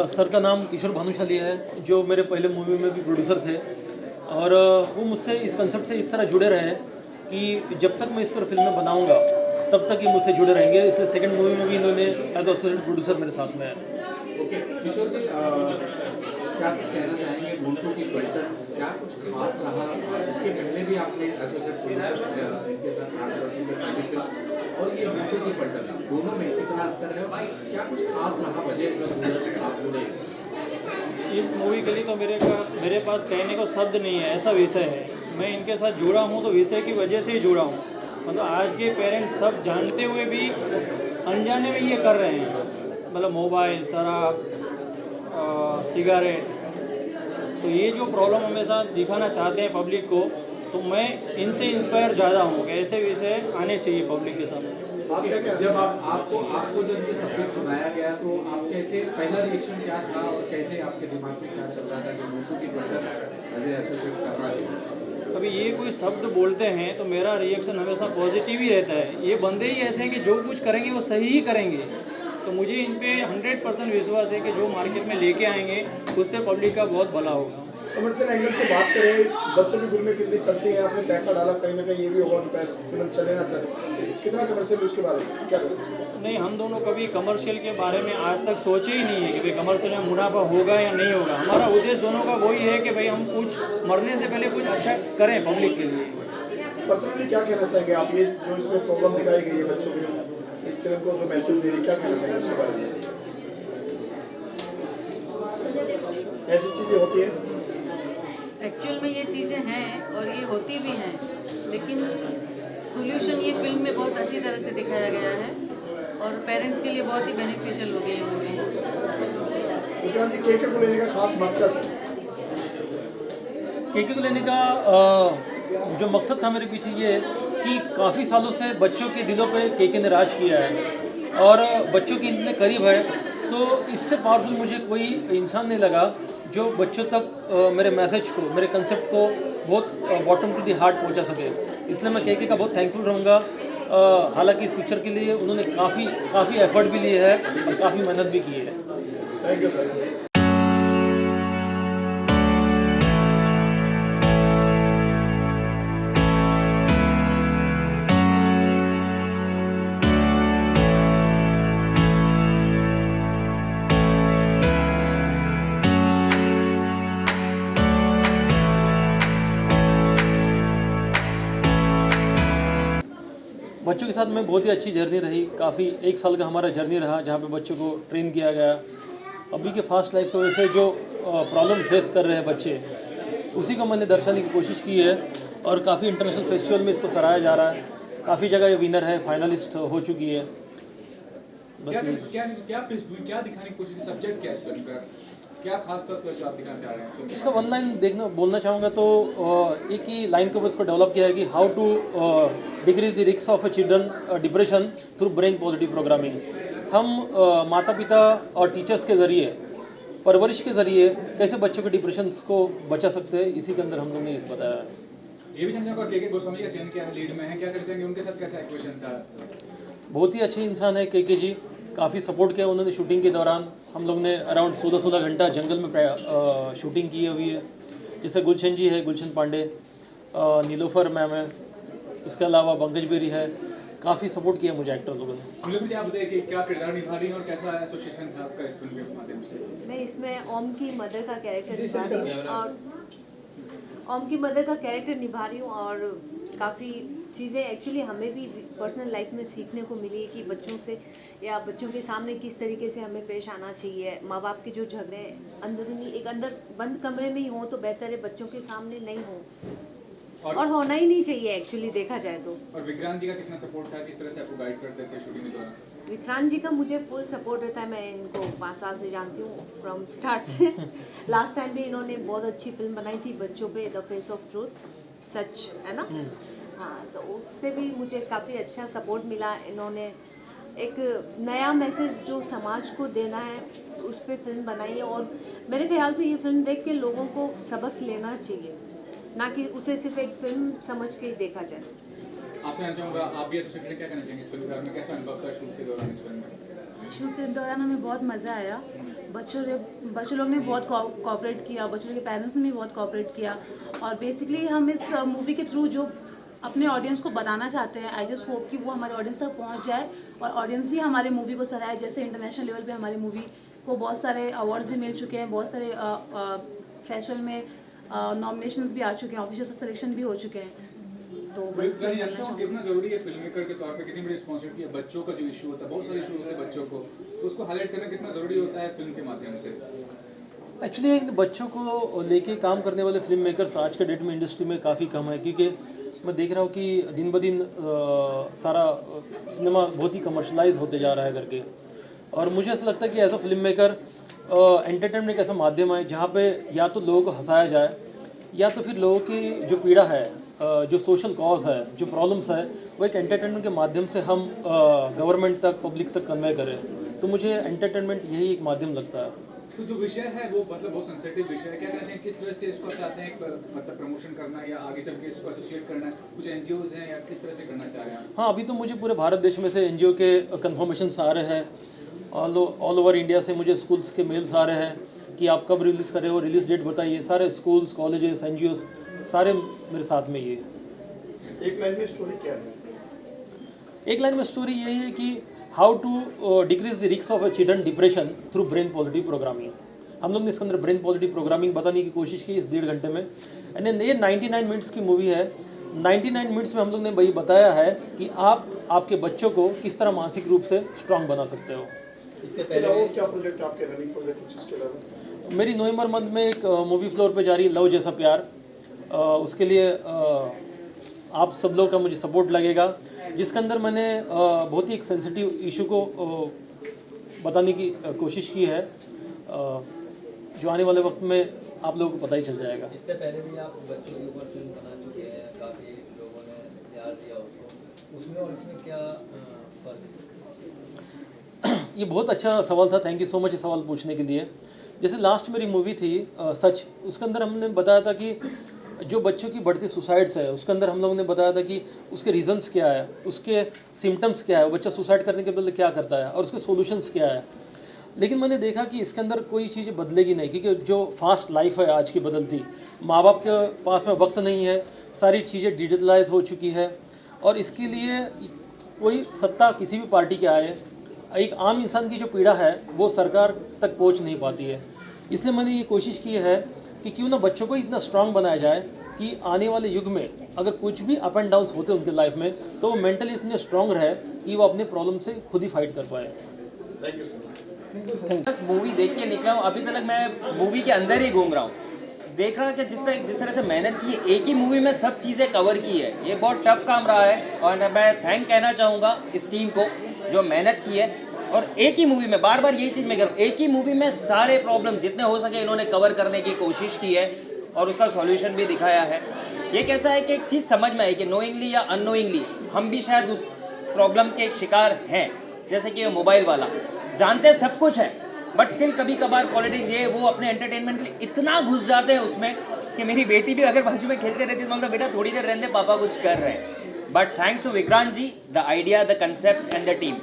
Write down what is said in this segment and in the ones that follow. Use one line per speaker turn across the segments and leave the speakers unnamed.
Sir का नाम किशोर भानुशाली है, जो मेरे पहले मूवी में भी प्रोड्यूसर थे। और वो मुझसे इस कंसेप्ट से इस तरह जुड़े रहे कि जब तक मैं इस पर फिल्में बनाऊंगा तब तक ये मुझसे जुड़े रहेंगे। इसलिए सेकंड मूवी में भी इन्होंने एज एसोसिएट प्रोड्यूसर मेरे साथ में है।
ओके किशोर जी, क्या कुछ कहना चाहेंगे गुंटू की पलटन, क्या कुछ खास रहा? इसके पहले भी आपने एसोसिएट प्रोड्यूसर इनके साथ काम कर चुके हैं और ये गुंटू की पलटन, दोनों में कितना अंतर है? क्या कुछ खास रहा वजह जो आप जुड़े?
इस मूवी के लिए तो मेरे पास कहने को शब्द नहीं है, ऐसा विषय है। मैं इनके साथ जुड़ा हूँ तो विषय की वजह से ही जुड़ा हूँ। मतलब आज के पेरेंट्स सब जानते हुए भी अनजाने में ये कर रहे हैं, मतलब मोबाइल, शराब, सिगारेट। तो ये जो प्रॉब्लम हमेशा दिखाना चाहते हैं पब्लिक को, तो मैं इनसे इंस्पायर ज़्यादा हूँ कि ऐसे विषय आने चाहिए पब्लिक के सामने।
जब आपको जब ये सब्जेक्ट सुनाया गया तो आप कैसे, पहला रिएक्शन क्या था और कैसे आपके दिमाग में क्या चल रहा था कि गुंटू की पलटन एज एसोसिएट करना चाहिए?
अभी ये कोई शब्द बोलते हैं तो मेरा रिएक्शन हमेशा पॉजिटिव ही रहता है। ये बंदे ही ऐसे हैं कि जो कुछ करेंगे वो सही ही करेंगे। तो मुझे इन पे 100% विश्वास है कि जो मार्केट में लेके आएंगे उससे पब्लिक का बहुत भला होगा।
कमर्शियल एंगल से बात करें, बच्चों की फिल्में कितनी चलती हैं, आपने पैसा डाला, कहीं ना कहीं ये भी होगा कि फिल्म चले ना चले, कितना कमर्शियल उसके बारे में क्या करें?
नहीं, हम दोनों कभी कमर्शियल के बारे में आज तक सोचे ही नहीं है कि भाई कमर्शियल में मुनाफा होगा या नहीं होगा। हमारा उद्देश्य दोनों का वही है कि भाई हम कुछ मरने से पहले कुछ अच्छा करें पब्लिक के लिए।
पर्सनली क्या कहना चाहेंगे आप, ये जो इसमें प्रॉब्लम दिखाई गई है बच्चों की फिल्म को जो मैसेज दे रही है, क्या कहना चाहेंगे उसके बारे में? ऐसी चीज़ें होती है
एक्चुअल में, ये चीज़ें हैं और ये होती भी हैं, लेकिन सॉल्यूशन ये फिल्म में बहुत अच्छी तरह से दिखाया गया है और पेरेंट्स के लिए बहुत ही बेनिफिशियल हो गई मूवी।
विक्रांत जी, केके को लेने का खास मकसद?
केके को लेने का जो मकसद था मेरे पीछे ये कि काफ़ी सालों से बच्चों के दिलों पे केके ने राज किया है और बच्चों के इतने करीब है, तो इससे पावरफुल मुझे कोई इंसान नहीं लगा जो बच्चों तक मेरे मैसेज को, मेरे कंसेप्ट को बहुत बॉटम टू दी हार्ट पहुंचा सके। इसलिए मैं केके का बहुत थैंकफुल रहूँगा। हालांकि इस पिक्चर के लिए उन्होंने काफ़ी एफर्ट भी लिए है और काफ़ी मेहनत भी की है।
Thank you sir.
बच्चों के साथ में बहुत ही अच्छी जर्नी रही। काफ़ी 1 साल का हमारा जर्नी रहा जहाँ पे बच्चों को ट्रेन किया गया। अभी के फास्ट लाइफ की वजह से जो प्रॉब्लम फेस कर रहे हैं बच्चे, उसी को मैंने दर्शाने की कोशिश की है और काफ़ी इंटरनेशनल फेस्टिवल में इसको सराहा जा रहा है। काफ़ी जगह ये विनर है, फाइनलिस्ट हो चुकी है। बस
क्या दिखाने की कोशिश, सब्जेक्ट क्या है इस फिल्म का, क्या खास तौर पर जो आप दिखाना चाह रहे हैं?
इसका वन लाइन बोलना चाहूँगा तो एक ही लाइन के ऊपर इसको डेवलप किया है कि how to decrease the risk of a children depression through brain positive programming. हम माता पिता और टीचर्स के ज़रिए, परवरिश के ज़रिए कैसे बच्चों के डिप्रेशन को बचा सकते हैं, इसी के अंदर हम लोग ने बताया।
ये भी जानना होगा केके गोस्वामी का चयन क्या लीड में है, क्या करते हैं, उनके साथ कैसा इक्वेशन था?
बहुत ही अच्छे इंसान है केके जी, काफ़ी सपोर्ट किया उन्होंने शूटिंग के दौरान। हम लोग ने अराउंड 16 घंटा जंगल में शूटिंग की हुई है। जैसे गुलशन जी है, गुलशन पांडे, नीलोफर मैम है, इसके अलावा पंकज बेरी है। काफ़ी सपोर्ट किया मुझे एक्टर लोगों ने।
मुझे आप बताइए कि क्या किरदार निभा रही हैं और कैसा एसोसिएशन था आपका इस फिल्म के माध्यम से?
मैं इसमें ओम की मदर का कैरेक्टर निभा रही हूँ और ओम की मदर का कैरेक्टर निभा रही हूँ और काफ़ी चीज़ें एक्चुअली हमें भी पर्सनल लाइफ में सीखने को मिली कि बच्चों से या बच्चों के सामने किस तरीके से हमें पेश आना चाहिए। माँ बाप के जो झगड़े अंदरूनी एक अंदर बंद कमरे में ही हों तो बेहतर है, बच्चों के सामने नहीं हो और होना ही नहीं चाहिए एक्चुअली देखा जाए तो।
और विक्रांत जी का कितना सपोर्ट था, किस तरह से आपको गाइड करते थे शूटिंग के दौरान?
विक्रांत जी का मुझे फुल सपोर्ट रहता है। मैं इनको 5 साल से जानती हूँ फ्रॉम स्टार्ट से। लास्ट टाइम भी इन्होंने बहुत अच्छी फिल्म बनाई थी बच्चों पे, द फेस ऑफ ट्रूथ, सच है ना। हाँ, तो उससे भी मुझे काफ़ी अच्छा सपोर्ट मिला। इन्होंने एक नया मैसेज जो समाज को देना है उस पर फिल्म बनाई है और मेरे ख्याल से ये फिल्म देख के लोगों को सबक लेना चाहिए, ना कि उसे सिर्फ एक फिल्म समझ के ही देखा जाए।
आपसे जानना चाहूँगा, आप भी एसोसिएटेड क्या कहना चाहेंगे इस फिल्म के बारे में, कैसा अनुभव था शूट के दौरान इस फिल्म में?
शूट के दौरान हमें बहुत मज़ा आया। बच्चों लोग ने बहुत कोऑपरेट किया, बच्चों के पेरेंट्स ने भी बहुत कोऑपरेट किया और बेसिकली हम इस मूवी के थ्रू जो अपने ऑडियंस को बताना चाहते हैं, आई जस्ट होप कि वो हमारे ऑडियंस तक पहुंच जाए और ऑडियंस भी हमारे मूवी को सराहे। जैसे इंटरनेशनल लेवल पे हमारी मूवी को बहुत सारे अवार्ड्स भी मिल चुके हैं, बहुत सारे फेस्टिवल में नॉमिनेशंस भी आ चुके हैं, ऑफिशियल सिलेक्शन भी हो चुके हैं। तो बस
मैं जानता हूँ कितना ज़रूरी है फिल्म मेकर के तौर पे, कितनी बड़ी रिस्पॉन्सिबिलिटी है बच्चों का जो इशू होता है, बहुत सारे इशू होते हैं बच्चों को, तो उसको हाईलाइट करना कितना ज़रूरी होता है फिल्म के माध्यम से।
एक्चुअली बच्चों को लेके काम करने वाले फिल्म मेकर्स आज के डेट में इंडस्ट्री में काफ़ी कम है, क्योंकि मैं देख रहा हूँ कि दिन ब दिन सारा सिनेमा बहुत ही कमर्शलाइज होते जा रहा है करके। और मुझे ऐसा लगता है कि as a film maker entertainment एक ऐसा माध्यम है जहाँ पे या तो लोगों को हंसाया जाए या तो फिर लोगों की जो पीड़ा है, जो सोशल कॉज है, जो प्रॉब्लम्स है, वो एक एंटरटेनमेंट के माध्यम से हम गवर्नमेंट तक, पब्लिक तक कन्वे करें। तो मुझे एंटरटेनमेंट यही एक माध्यम लगता है।
तो जो विषय है वो मतलब बहुत सेंसिटिव विषय है, क्या कहते हैं, किस तरह से इसको चाहते हैं मतलब प्रमोशन करना या आगे चल के इसको एसोसिएट करना है, कुछ एनजीओज हैं या किस तरह से करना चाह रहे हैं?
हाँ, अभी तो मुझे पूरे भारत देश में से एनजीओ के कन्फर्मेशंस आ रहे हैं, ऑल ओवर इंडिया से मुझे स्कूल्स के मेल्स आ रहे हैं कि आप कब रिलीज़ करें हो, रिलीज़ डेट बताइए। सारे स्कूल्स, कॉलेजेस, एनजीओज सारे मेरे साथ में। ये
एक लाइन में स्टोरी क्या है?
एक लाइन में स्टोरी यही है कि how to decrease the risk of children depression through brain positive programming. हम लोग ने इसके अंदर ब्रेन पॉजिटिव प्रोग्रामिंग बताने की कोशिश की इस 1.5 घंटे में। एंड ये 99 मिनट्स की मूवी है। 99 मिनट्स में हम लोग ने वही बताया है कि आप आपके बच्चों को किस तरह मानसिक रूप से स्ट्रांग बना सकते हो।
इसके अलावा क्या प्रोजेक्ट आपके रनिंग प्रोजेक्ट कुछ इसके अलावा?
मेरी नवंबर मंथ में एक मूवी फ्लोर पे जा रही है, लव जैसा प्यार। उसके लिए आप सब लोग का मुझे सपोर्ट लगेगा, जिसके अंदर मैंने बहुत ही एक सेंसिटिव इशू को बताने की कोशिश की है, जो आने वाले वक्त में आप लोगों को पता ही चल जाएगा।
इससे पहले भी आप बच्चों के ऊपर फिल्म बना चुके हैं, काफ़ी लोगों ने प्यार दिया उसको, उसमें और इसमें क्या फ़र्क है?
ये बहुत अच्छा सवाल था, थैंक यू सो मच ये सवाल पूछने के लिए। जैसे लास्ट मेरी मूवी थी सच, उसके अंदर हमने बताया था कि जो बच्चों की बढ़ती सुसाइड्स है, उसके अंदर हम लोगों ने बताया था कि उसके रीज़न्स क्या है, उसके सिम्टम्स क्या है, बच्चा सुसाइड करने के बदले क्या करता है और उसके सॉल्यूशंस क्या है। लेकिन मैंने देखा कि इसके अंदर कोई चीज़ बदलेगी नहीं, क्योंकि जो फास्ट लाइफ है आज की बदलती, माँ बाप के पास में वक्त नहीं है, सारी चीज़ें डिजिटलाइज हो चुकी है और इसके लिए कोई सत्ता किसी भी पार्टी के आए, एक आम इंसान की जो पीड़ा है वो सरकार तक पहुंच नहीं पाती है। इसलिए मैंने ये कोशिश की है कि क्यों ना बच्चों को इतना स्ट्रांग बनाया जाए कि आने वाले युग में अगर कुछ भी अप एंड डाउन्स होते हैं उनके लाइफ में, तो वो मेंटली इतने स्ट्रांग रहे कि वो अपने प्रॉब्लम से खुद ही फाइट कर पाए।
Thank you sir.
थैंक
बस मूवी देख के निकला हूँ, अभी तक मैं मूवी के अंदर ही घूम रहा हूँ। देख रहा कि जिस तरह से मेहनत की है, एक ही मूवी में सब चीज़ें कवर की है, ये बहुत टफ काम रहा है और मैं थैंक कहना चाहूँगा इस टीम को जो मेहनत की है। और एक ही मूवी में, बार बार यही चीज़ मैं कह रहा हूँ, एक ही मूवी में सारे प्रॉब्लम जितने हो सके इन्होंने कवर करने की कोशिश की है और उसका सॉल्यूशन भी दिखाया है। ये कैसा है कि एक चीज़ समझ में आई कि नोइंगली या अननोइंगली हम भी शायद उस प्रॉब्लम के एक शिकार हैं, जैसे कि मोबाइल वाला, जानते हैं सब कुछ है बट स्टिल कभी कभार पॉलिटिक्स ये वो अपने एंटरटेनमेंट के लिए इतना घुस जाते हैं उसमें कि मेरी बेटी भी अगर बाजू में खेलते रहती है तो बोलता बेटा थोड़ी देर रहने दे, पापा कुछ कर रहे हैं। But thanks to Vikrant ji, the idea, the concept and the team,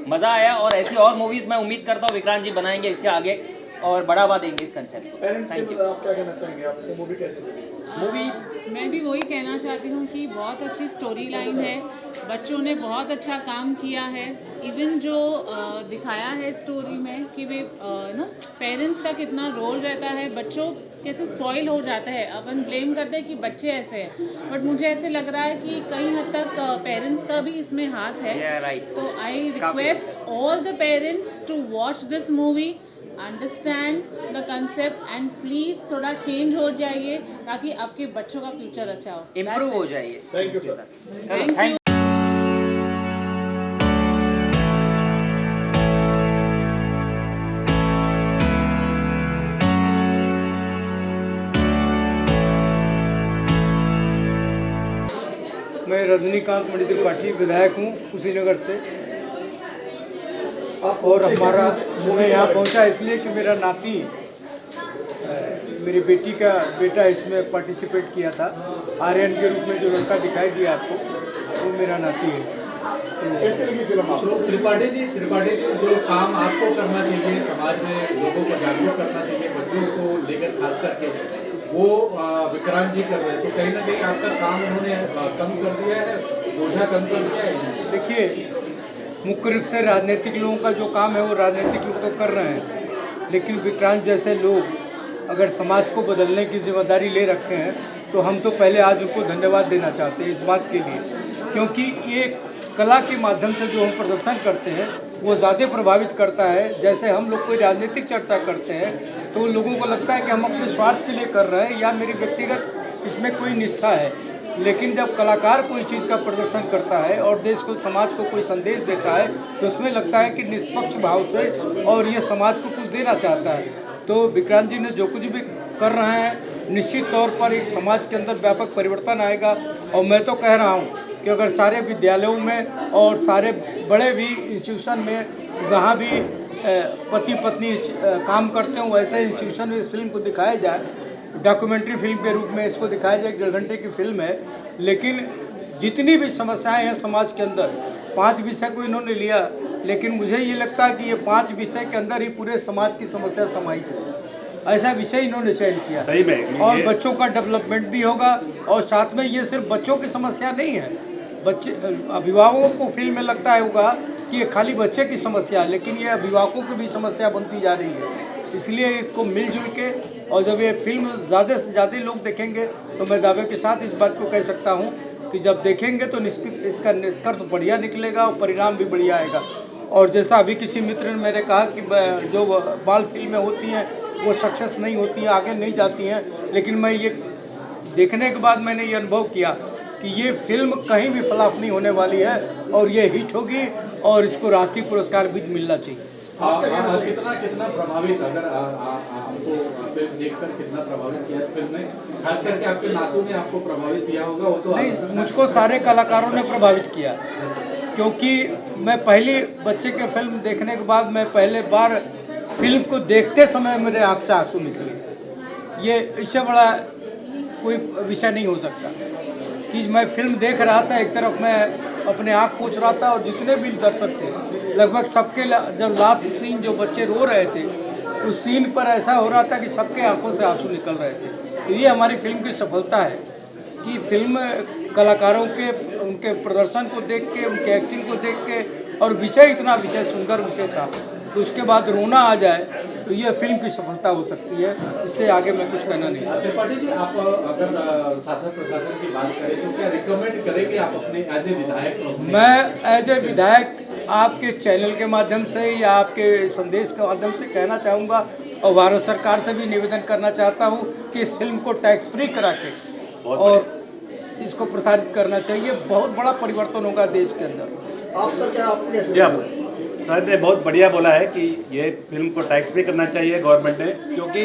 मज़ा आया। और ऐसी और मूवीज़ मैं उम्मीद करता हूँ विक्रांत जी बनाएंगे इसके आगे और बढ़ावा देंगे इस कंसेप्ट को।
पेरेंट्स
थैंक
के
यू।
लिए आप क्या कहना चाहेंगे? आपको मूवी कैसे लगी?
मूवी
मैं भी वही कहना चाहती हूँ कि बहुत अच्छी स्टोरी लाइन है, बच्चों ने बहुत अच्छा काम किया है। इवन जो दिखाया है स्टोरी में कि वे पेरेंट्स का कितना रोल रहता है, बच्चों कैसे स्पॉइल हो जाता है। अपन ब्लेम करते हैं कि बच्चे ऐसे हैं, बट मुझे ऐसे लग रहा है कि कई हद तक पेरेंट्स का भी इसमें हाथ है।
Yeah, right.
तो I request all the parents to watch this movie, understand the concept and please थोड़ा चेंज हो जाइए ताकि आपके बच्चों का फ्यूचर अच्छा हो,
इम्प्रूव हो जाइए।
Thank you,
उसके
sir.
साथ।
Thank
चलो, थैंक
you.
मैं रजनीकांत मणि त्रिपाठी विधायक हूँ कुशीनगर से। और हमारा मैं यहाँ पहुँचा इसलिए कि मेरा नाती, मेरी बेटी का बेटा इसमें पार्टिसिपेट किया था। आर्यन के रूप में जो लड़का दिखाई दिया आपको, वो मेरा नाती है।
कैसी लगी फिल्म आपको?
त्रिपाठी जी जो काम आपको करना चाहिए समाज में लोगों को जागरूक करना चाहिए बच्चों को लेकर खास करके वो विक्रांत जी कर रहे हैं तो कहीं ना कहीं आपका काम उन्होंने कम कर दिया है बोझा कम कर दिया है।
देखिए, मुख्य रूप से राजनीतिक लोगों का जो काम है वो राजनीतिक लोग तो कर रहे हैं, लेकिन विक्रांत जैसे लोग अगर समाज को बदलने की जिम्मेदारी ले रखे हैं तो हम तो पहले आज उनको धन्यवाद देना चाहते हैं इस बात के लिए, क्योंकि ये कला के माध्यम से जो हम प्रदर्शन करते हैं वो ज़्यादा प्रभावित करता है। जैसे हम लोग कोई राजनीतिक चर्चा करते हैं तो उन लोगों को लगता है कि हम अपने स्वार्थ के लिए कर रहे हैं या मेरी व्यक्तिगत इसमें कोई निष्ठा है, लेकिन जब कलाकार कोई चीज़ का प्रदर्शन करता है और देश को समाज को कोई संदेश देता है तो उसमें लगता है कि निष्पक्ष भाव से और ये समाज को कुछ देना चाहता है। तो विक्रांत जी ने जो कुछ भी कर रहे हैं निश्चित तौर पर एक समाज के अंदर व्यापक परिवर्तन आएगा। और मैं तो कह रहा हूँ कि अगर सारे विद्यालयों में और सारे बड़े भी इंस्टीट्यूशन में जहाँ भी पति पत्नी काम करते हों वैसे इंस्टीट्यूशन में इस फिल्म को दिखाया जाए, डॉक्यूमेंट्री फिल्म के रूप में इसको दिखाया जाए। 1.5 घंटे की फिल्म है, लेकिन जितनी भी समस्याएं हैं समाज के अंदर 5 विषय को इन्होंने लिया, लेकिन मुझे ये लगता है कि ये 5 विषय के अंदर ही पूरे समाज की समस्या समाहित है। ऐसा विषय इन्होंने चयन किया
सही में,
और बच्चों का डेवलपमेंट भी होगा। और साथ में ये सिर्फ बच्चों की समस्या नहीं है, बच्चे अभिभावकों को फिल्म में लगता है होगा कि ये खाली बच्चे की समस्या है, लेकिन ये अभिभावकों की भी समस्या बनती जा रही है। इसलिए इसको मिलजुल के और जब ये फिल्म ज़्यादा से ज़्यादा लोग देखेंगे तो मैं दावे के साथ इस बात को कह सकता हूँ कि जब देखेंगे तो निश्चित इसका निष्कर्ष बढ़िया निकलेगा और परिणाम भी बढ़िया आएगा। और जैसा अभी किसी मित्र ने मेरे कहा कि जो बाल फिल्में होती हैं वो सक्सेस नहीं होती हैं, आगे नहीं जाती हैं, लेकिन मैं ये देखने के बाद मैंने ये अनुभव किया कि ये फिल्म कहीं भी फ्लॉप नहीं होने वाली है और ये हिट होगी और इसको राष्ट्रीय पुरस्कार भी मिलना चाहिए।
कितना प्रभावित अगर आपको फिल्म देखकर कितना प्रभावित किया इस फिल्म ने, खास करके आपके नातों ने आपको प्रभावित किया होगा? वो तो
नहीं, मुझको सारे कलाकारों ने प्रभावित किया, क्योंकि मैं पहली बच्चे के फिल्म देखने के बाद मैं पहले बार फिल्म को देखते समय मेरे आँख से आंसू निकले। ये इससे बड़ा कोई विषय नहीं हो सकता कि मैं फिल्म देख रहा था, एक तरफ मैं अपने आँख पोंछ रहा था और जितने भी दर्शक थे लगभग सबके जब लास्ट सीन जो बच्चे रो रहे थे उस सीन पर ऐसा हो रहा था कि सबके आंखों से आंसू निकल रहे थे। तो ये हमारी फिल्म की सफलता है कि फिल्म कलाकारों के उनके प्रदर्शन को देख के, उनके एक्टिंग को देख के, और विषय इतना सुंदर विषय था तो उसके बाद रोना आ जाए तो ये फिल्म की सफलता हो सकती है। इससे आगे मैं कुछ कहना नहीं चाहता।
त्रिपाठी जी, आप अगर शासन प्रशासन की बात करें तो क्या रिकमेंड करेंगे आप अपने एज ए विधायक?
मैं एज ए विधायक आपके चैनल के माध्यम से या आपके संदेश के माध्यम से कहना चाहूँगा और भारत सरकार से भी निवेदन करना चाहता हूँ कि इस फिल्म को टैक्स फ्री करा के और इसको प्रसारित करना चाहिए। बहुत बड़ा परिवर्तन होगा देश के अंदर।
आप सर क्या आप कैसे?
सर ने बहुत बढ़िया बोला है कि ये फिल्म को टैक्स फ्री करना चाहिए गवर्नमेंट ने, क्योंकि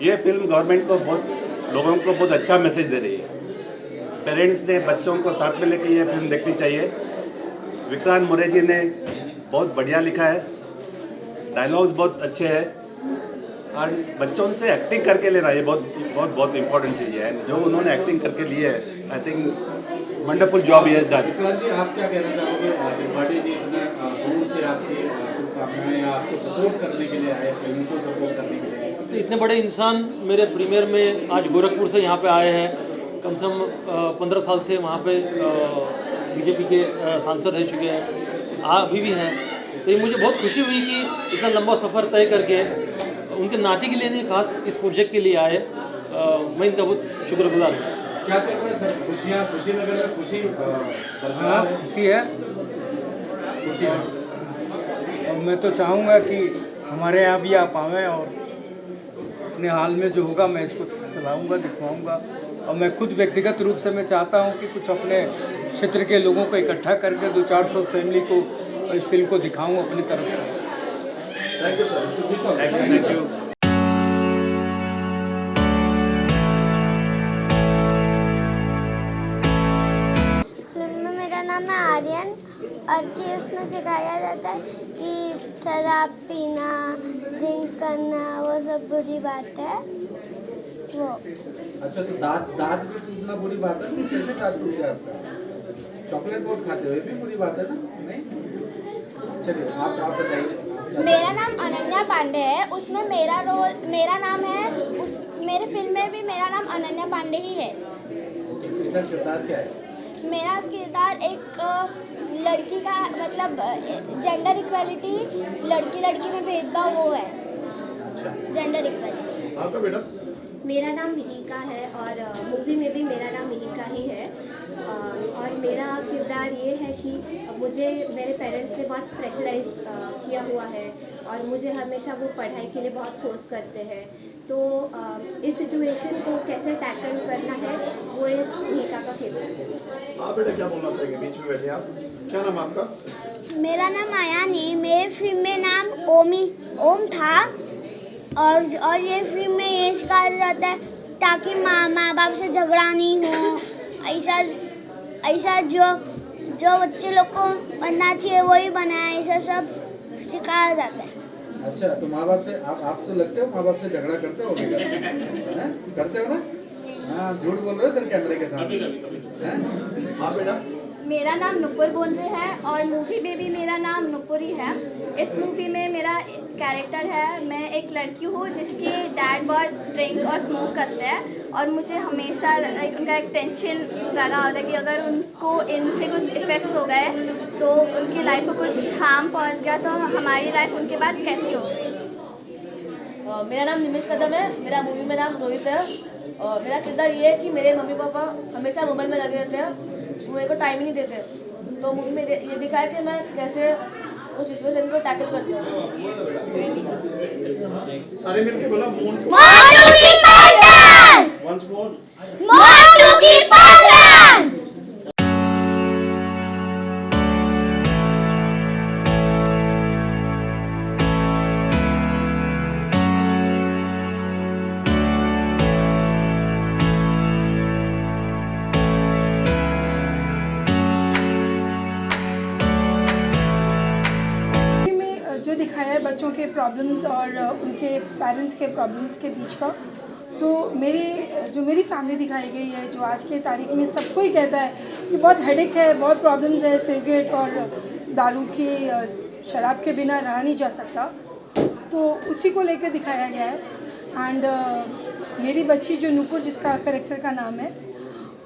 ये फिल्म गवर्नमेंट को बहुत लोगों को बहुत अच्छा मैसेज दे रही है। पेरेंट्स ने बच्चों को साथ में लेकर ये फिल्म देखनी चाहिए। विक्रांत मोरे जी ने बहुत बढ़िया लिखा है, डायलॉग्स बहुत अच्छे हैं और बच्चों से एक्टिंग करके लेना ये बहुत इंपॉर्टेंट चीज़ है। जो उन्होंने एक्टिंग करके ली है, I think wonderful job he has done.
Vikrant ji, आप क्या कहना चाहोगे? त्रिपाठी जी इतने दूर से आपकी शुभकामनाएं, आपको सपोर्ट करने के लिए आए, फिल्म को सपोर्ट करने के लिए।
तो इतने बड़े इंसान मेरे प्रीमियर में आज गोरखपुर से यहाँ पे आए हैं। कम से कम 15 साल से वहाँ पे बीजेपी के सांसद रह चुके हैं, अभी भी हैं। तो ये मुझे बहुत खुशी हुई कि इतना लंबा सफ़र तय करके उनके नाती के लिए नहीं, खास इस प्रोजेक्ट के लिए आए। मैं इनका बहुत शुक्रगुजार हूँ।
क्या चल रहा है सर? खुशियाँ, खुशी नगर में खुशी
हाँ, खुशी है। और मैं तो चाहूँगा कि हमारे यहाँ भी आप आवें और अपने हाल में जो होगा मैं इसको चलाऊँगा, दिखवाऊँगा। और मैं खुद व्यक्तिगत रूप से मैं चाहता हूँ कि कुछ अपने क्षेत्र के लोगों को इकट्ठा करके 200-400 फैमिली को इस फिल्म को दिखाऊँ अपनी तरफ से।
Thank you sir.
Thank you.
मेरा नाम है आर्यन और कि उसमें सिखाया जाता है कि शराब पीना, ड्रिंक करना वो सब बुरी बात है। वो
अच्छा, तो दांत भी टूटना बुरी बात है? कैसे दांत टूट गया आपका? चॉकलेट बहुत खाते हो, ये भी बुरी बात है ना? नहीं? चलिए आप बताइए।
मेरा नाम अनन्या पांडे है, उसमें मेरा नाम है, उस मेरे फिल्म में भी मेरा नाम अनन्या पांडे ही है।
इसका किरदार क्या है?
मेरा किरदार एक लड़की का मतलब जेंडर इक्वालिटी, लड़की में भेदभाव वो है, जेंडर इक्वालिटी।
आपका बेटा?
मेरा नाम मिहिका है और मूवी में भी मेरा नाम मिहिका ही है। और मेरा किरदार ये है कि मेरे पेरेंट्स ने बहुत प्रेशराइज किया हुआ है और मुझे हमेशा वो पढ़ाई के लिए बहुत फोर्स करते हैं। तो इस सिचुएशन को कैसे टैकल करना है वो इस मिहिका का किरदार है।
आप बेटा क्या बोलना चाहेंगे? बीच में बैठे आप। क्या नाम आपका?
मेरा नाम आयानी, मेरे फिल्म में नाम ओम था और ये फिल्म में ये सिखाया जाता है ताकि माँ बाप से झगड़ा नहीं हो, ऐसा जो बच्चे लोग को बनना चाहिए वही बनाए, ऐसा सब सिखाया जाता है।
अच्छा, तो माँ बाप से आप तो लगते हो माँ बाप से झगड़ा करते हो? करते हो ना? हाँ, झूठ बोल रहे हो तेरे कैमरे के सामने।
हाँ बेटा?
मेरा नाम नुपुर बोंद्रे है और मूवी में भी मेरा नाम नुपुर ही है। इस मूवी में मेरा कैरेक्टर है, मैं एक लड़की हूँ जिसके डैड बहुत ड्रिंक और स्मोक करते हैं और मुझे हमेशा उनका एक टेंशन लगा होता है कि अगर उनको इनसे कुछ इफ़ेक्ट्स हो गए तो उनकी लाइफ को कुछ हार्म पहुँच गया तो हमारी लाइफ उनके बाद कैसी होगी।
मेरा नाम निमेश कदम है, मेरा मूवी में नाम रोहित है और मेरा किरदार ये है कि मेरे मम्मी पापा हमेशा मोबाइल में लगे रहते हैं, वो मेरे को टाइम ही नहीं देते। तो मूवी में ये दिखा है कि मैं कैसे उस सिचुएशन को टैकल करती हूँ।
सारे मिलके बोला
मोंटू की पलटन।
Once more.
मोंटू की पलटन।
जो दिखाया है बच्चों के प्रॉब्लम्स और उनके पेरेंट्स के प्रॉब्लम्स के बीच का, तो मेरी फैमिली दिखाई गई है जो आज के तारीख में सबको ही कहता है कि बहुत हेडेक है, बहुत प्रॉब्लम्स है, सिगरेट और दारू की शराब के बिना रहा नहीं जा सकता, तो उसी को लेकर दिखाया गया है। एंड मेरी बच्ची जो नुपुर जिसका कैरेक्टर का नाम है,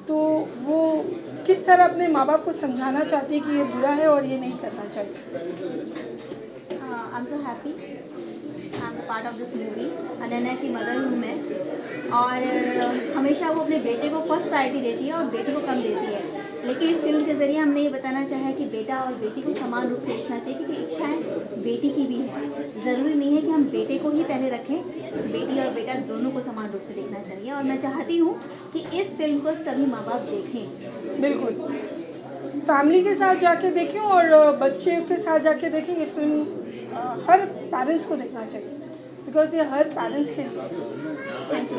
तो वो किस तरह अपने माँ बाप को समझाना चाहती है कि ये बुरा है और ये नहीं करना चाहिए।
I'm so happy I'm the part of this movie। Ananya की मदर हूँ मैं और हमेशा वो अपने बेटे को फर्स्ट प्रायोरिटी देती है और बेटी को कम देती है, लेकिन इस फिल्म के ज़रिए हमने ये बताना चाहा है कि बेटा और बेटी को समान रूप से देखना चाहिए क्योंकि इच्छाएं बेटी की भी है। ज़रूरी नहीं है कि हम बेटे को ही पहले रखें, बेटी और बेटा दोनों को समान रूप से देखना चाहिए और मैं चाहती हूँ कि इस फिल्म को सभी माँ बाप देखें।
बिल्कुल, फैमिली के साथ जाके देखें और बच्चे के साथ जाके देखें। ये फिल्म हर पेरेंट्स को देखना चाहिए बिकॉज ये हर पेरेंट्स के लिए।
Thank you.